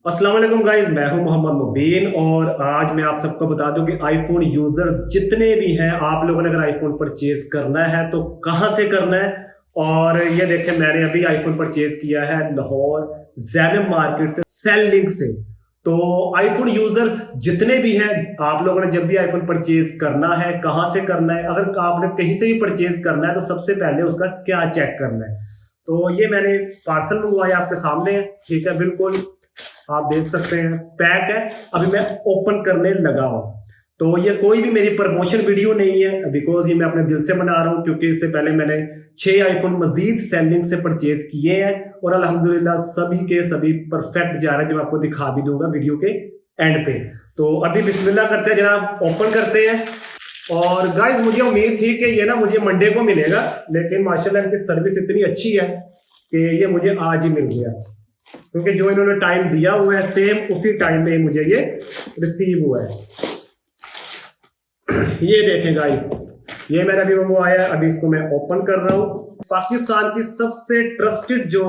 अस्सलाम वालेकुम गाइस, मैं हूं मोहम्मद मुबीन और आज मैं आप सबको बता दूं कि आईफोन यूजर्स जितने भी हैं, आप लोगों ने अगर आईफोन परचेज करना है तो कहां से करना है। और ये देखें, मैंने अभी आईफोन परचेज किया है लाहौर जैनब मार्केट से, सेल लिंक से। तो आईफोन यूजर्स जितने भी हैं, आप लोगों ने जब भी आईफोन परचेज करना है कहां से करना है, अगर आपने कहीं से भी परचेज करना है तो सबसे पहले उसका क्या चेक करना है। तो ये मैंने पार्सल मंगवाया, आपके सामने है, ठीक है, बिल्कुल आप देख सकते हैं पैक है। अभी मैं ओपन करने लगा हूं। तो ये कोई भी मेरी प्रमोशन वीडियो नहीं है, बिकॉज ये मैं अपने दिल से बना रहा हूं, क्योंकि इससे पहले मैंने 6 आईफोन मजीद सेलिंग से परचेज किए हैं और अल्हम्दुलिल्लाह सभी के सभी परफेक्ट जा रहे हैं, जो मैं आपको दिखा भी दूंगा वीडियो के एंड पे। तो अभी बिस्मिल्लाह करते हैं जनाब, ओपन करते हैं। और गाइस, मुझे उम्मीद थी कि ये ना मुझे मंडे को मिलेगा, लेकिन माशाल्लाह इनकी सर्विस इतनी अच्छी है कि ये मुझे आज ही मिल गया, क्योंकि जो इन्होंने टाइम दिया हुआ है सेम उसी टाइम में मुझे ये रिसीव हुआ है। ये देखें गाइस, ये मैंने अभी मंगवाया है, अभी इसको मैं ओपन कर रहा हूँ। पाकिस्तान की सबसे ट्रस्टेड जो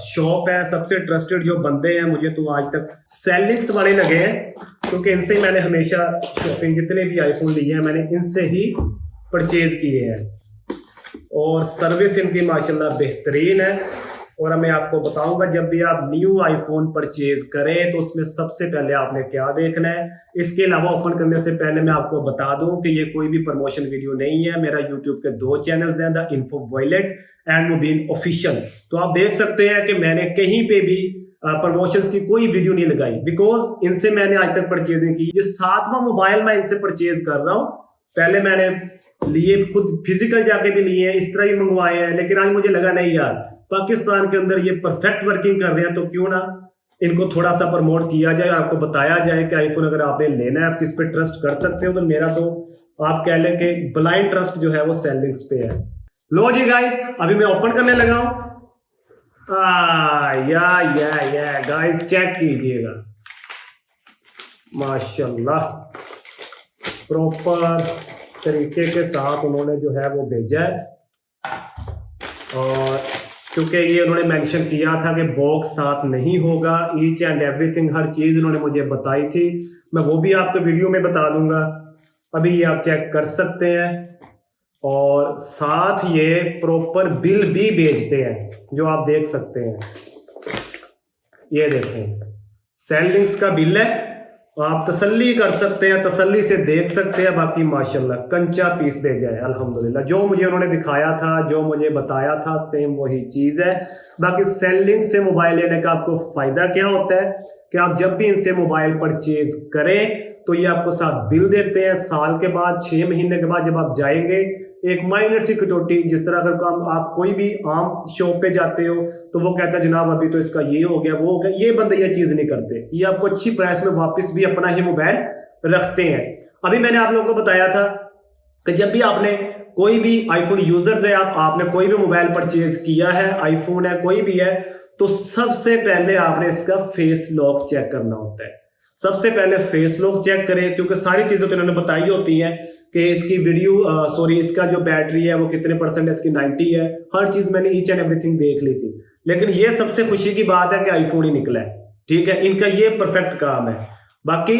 शॉप है, सबसे ट्रस्टेड जो बंदे हैं, मुझे तो आज तक सेलिंग्स वाले लगे हैं, क्योंकि इनसे ही मैंने हमेशा शॉपिंग, जितने भी आईफोन लिए हैं मैंने इनसे ही परचेज किए हैं। और सर्विस इनकी माशाल्लाह बेहतरीन है। और मैं आपको बताऊंगा, जब भी आप न्यू आईफोन परचेज करें तो उसमें सबसे पहले आपने क्या देखना है। इसके अलावा ओपन करने से पहले मैं आपको बता दूं कि ये कोई भी प्रमोशन वीडियो नहीं है। मेरा यूट्यूब के 2 चैनल्स हैं, the info violet and Mubeen official. तो आप देख सकते हैं कि मैंने कहीं पे भी प्रमोशंस की कोई वीडियो नहीं लगाई, बिकॉज इनसे मैंने आज तक परचेजिंग की। ये 7वां मोबाइल मैं इनसे परचेज कर रहा हूँ। पहले मैंने लिए खुद फिजिकल जाके भी लिए हैं, इस तरह ही मंगवाए हैं, लेकिन आज मुझे लगा नहीं यार, पाकिस्तान के अंदर ये परफेक्ट वर्किंग कर रहे हैं, तो क्यों ना इनको थोड़ा सा प्रमोट किया जाए, आपको बताया जाए कि आईफोन अगर आपने लेना है आप किस पे ट्रस्ट कर सकते हो। तो मेरा तो आप कह लें कि ब्लाइंड ट्रस्ट जो है वो सेलिंग्स पे है। लो जी गाइस, अभी मैं ओपन करने लगा हूं। या गाइस, चेक कीजिएगा, माशाल्लाह प्रॉपर तरीके के साथ उन्होंने जो है वो भेजा है। और क्योंकि ये उन्होंने मेंशन किया था कि बॉक्स साथ नहीं होगा, ईच एंड एवरीथिंग, हर चीज़ उन्होंने मुझे बताई थी, मैं वो भी आपको वीडियो में बता दूंगा। अभी ये आप चेक कर सकते हैं। और साथ ये प्रॉपर बिल भी भेजते हैं, जो आप देख सकते हैं। ये देखें, सेलिंग्स का बिल है, आप तसल्ली कर सकते हैं, तसल्ली से देख सकते हैं। बाकी माशाल्लाह कंचा पीस भेजा है, अल्हम्दुलिल्लाह। जो मुझे उन्होंने दिखाया था, जो मुझे बताया था, सेम वही चीज़ है। बाकी सेलिंग से मोबाइल लेने का आपको फ़ायदा क्या होता है कि आप जब भी इनसे मोबाइल परचेज करें तो ये आपको साथ बिल देते हैं। साल के बाद, 6 महीने के बाद जब आप जाएंगे, एक माइनर सी कटौती, जिस तरह अगर आप कोई भी आम शॉप पे जाते हो तो वो कहता है जनाब अभी तो इसका ये हो गया, वो हो गया, ये बंदे ये चीज़ नहीं करते। ये आपको अच्छी प्राइस में वापस भी अपना ही मोबाइल रखते हैं। अभी मैंने आप लोगों को बताया था कि जब भी आपने कोई भी आईफोन यूजर्स है, आपने कोई भी मोबाइल परचेज किया है, आईफोन है कोई भी है, तो सबसे पहले आपने इसका फेस लॉक चेक करना होता है। सबसे पहले फेस लॉक चेक करें, क्योंकि सारी चीज़ें तो इन्होंने बताई होती हैं कि इसकी इसका जो बैटरी है वो कितने परसेंट है, इसकी 90 है, हर चीज़ मैंने ईच एंड एवरीथिंग देख ली थी। लेकिन ये सबसे खुशी की बात है कि आईफोन ही निकला है, ठीक है, इनका ये परफेक्ट काम है। बाकी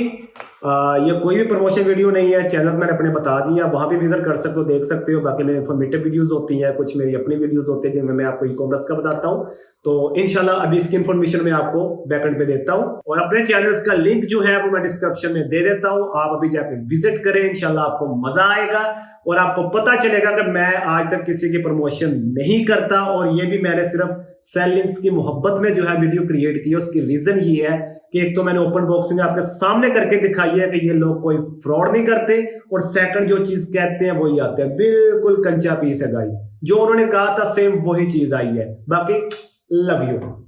ये कोई भी प्रमोशन वीडियो नहीं है, चैनल्स मैंने अपने बता दिए, आप वहाँ भी विजिट कर सकते हो, देख सकते हो। बाकी मेरी इन्फॉर्मेटिव वीडियोस होती हैं, कुछ मेरी अपनी वीडियोस होती हैं जिनमें मैं आपको ई कॉमर्स का बताता हूँ। तो इंशाल्लाह अभी इसकी इन्फॉर्मेशन मैं आपको बैकएंड पे देता हूँ, और अपने चैनल्स का लिंक जो है वो मैं डिस्क्रिप्शन में दे देता हूँ। आप अभी जाके विजिट करें, इंशाल्लाह आपको मजा आएगा और आपको पता चलेगा कि मैं आज तक किसी की प्रमोशन नहीं करता, और ये भी मैंने सिर्फ सेलिंग्स की मोहब्बत में जो है वीडियो क्रिएट की है। उसकी रीजन ये है कि एक तो मैंने ओपन बॉक्सिंग आपके सामने करके दिखाई है कि ये लोग कोई फ्रॉड नहीं करते, और सेकंड जो चीज कहते हैं वही आते हैं, बिल्कुल कंचा पीस है गाइस। जो उन्होंने कहा था सेम वही चीज आई है। बाकी लव यू।